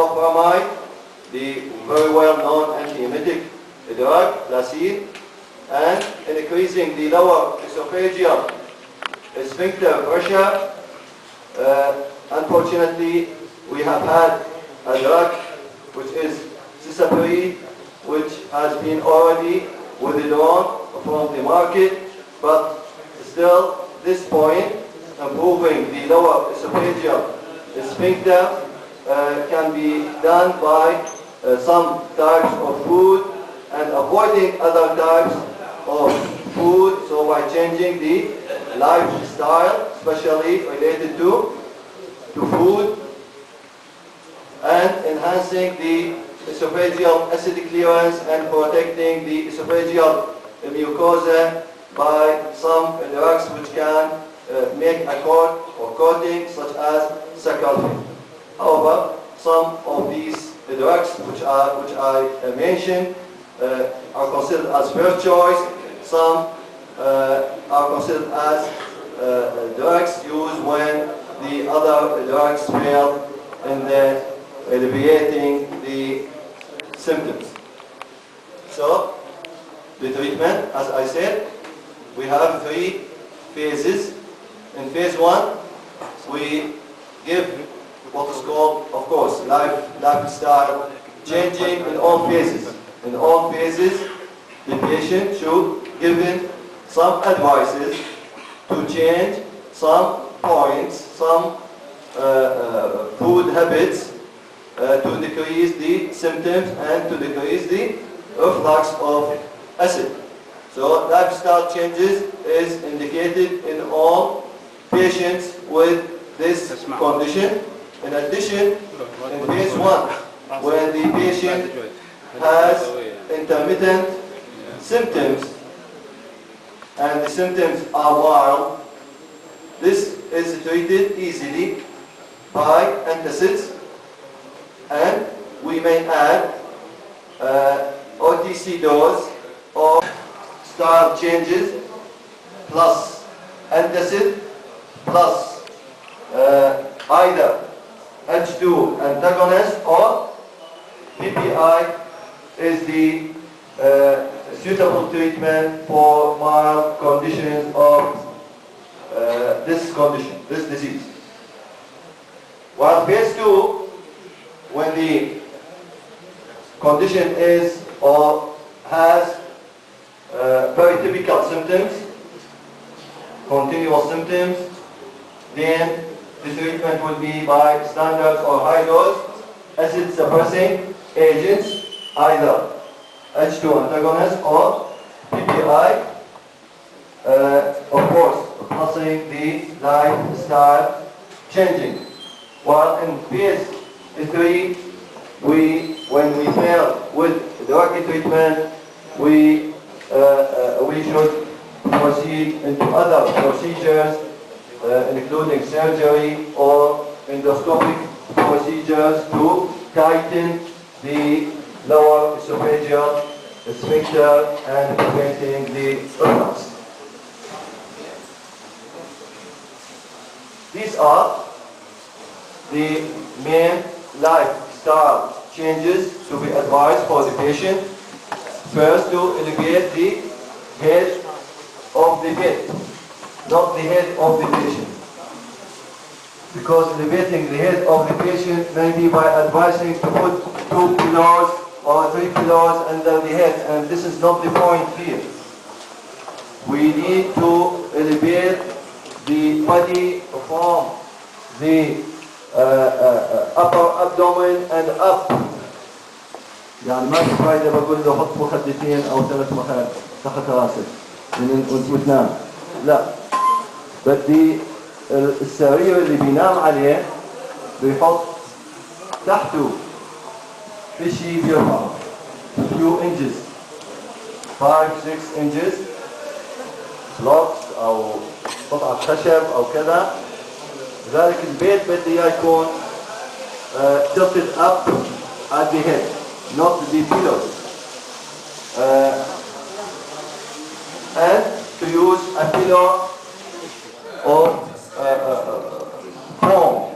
cyclopramide, the very well-known antiemetic drug, placide, and increasing the lower esophageal sphincter pressure. Unfortunately, we have had a drug which is cisaprine, which has been already withdrawn from the market, but still this point, improving the lower esophageal sphincter can be done by some types of food and avoiding other types of food, so by changing the lifestyle, especially related to food, and enhancing the esophageal acid clearance and protecting the esophageal mucosa by some drugs which can make a coat or coating such as saccharine. However, some of these drugs which I mentioned are considered as first choice. Some are considered as drugs used when the other drugs fail in the alleviating the symptoms. So, the treatment, as I said, we have 3 phases. In phase 1, we give what is called, of course, lifestyle changing in all phases. In all phases, the patient should give given some advices to change some points, some food habits to decrease the symptoms and to decrease the reflux of acid. So lifestyle changes is indicated in all patients with this condition. In addition, in phase 1, when the patient has intermittent symptoms and the symptoms are mild, this is treated easily by antacids, and we may add OTC dose of style changes plus antacid plus either H2 antagonist or PPI is the suitable treatment for mild conditions of this disease. While phase 2, when the condition is or has very typical symptoms, continuous symptoms, then the treatment will be by standard or high dose acid suppressing agents, either H2 antagonist or PPI, of course, passing the lifestyle changing. While in phase 3, when we fail with drug treatment, we should proceed into other procedures, including surgery or endoscopic procedures to tighten the lower esophageal sphincter and preventing the reflux. These are the main lifestyle changes to be advised for the patient. First, to alleviate the head of the bed, not the head of the patient. Because elevating the head of the patient may be by advising to put 2 pillows or 3 pillows under the head, and this is not the point here. We need to elevate the body from the upper abdomen and up. يعني ما في فايدة بقول له حط مخدتين أو 3 مخاد تحت راسك وتنام. لا، بدي السرير اللي بينام عليه بيحط تحته في شيء بيرفع few inches 5-6 inches blocks أو قطعة خشب أو كذا. لذلك البيت بدي يكون tilted up at the head, not the pillows, and to use a pillow of foam,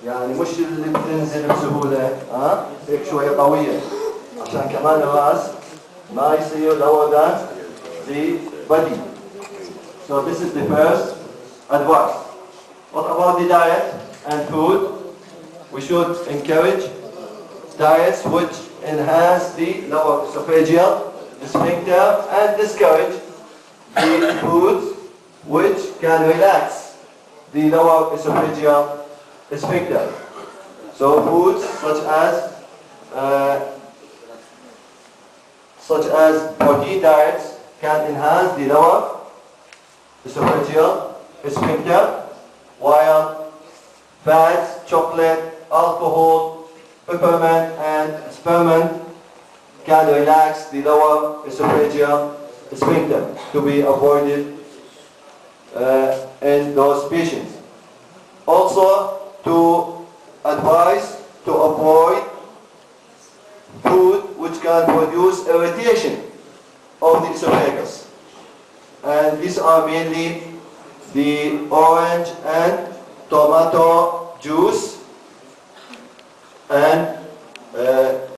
يعني مش وش اللي بتنزل بسهولة؟ هيك شوية قوية عشان كمان الرأس ما يصير lower than the body. So this is the first advice. What about the diet and food? We should encourage diets which enhance the lower esophageal sphincter and discourage the foods which can relax the lower esophageal sphincter. So foods such as protein diets can enhance the lower esophageal sphincter, while fats, chocolate, alcohol, peppermint and spearmint can relax the lower esophageal sphincter, to be avoided in those patients. Also, to advise to avoid food which can produce irritation of the esophagus, and these are mainly the orange and tomato juice and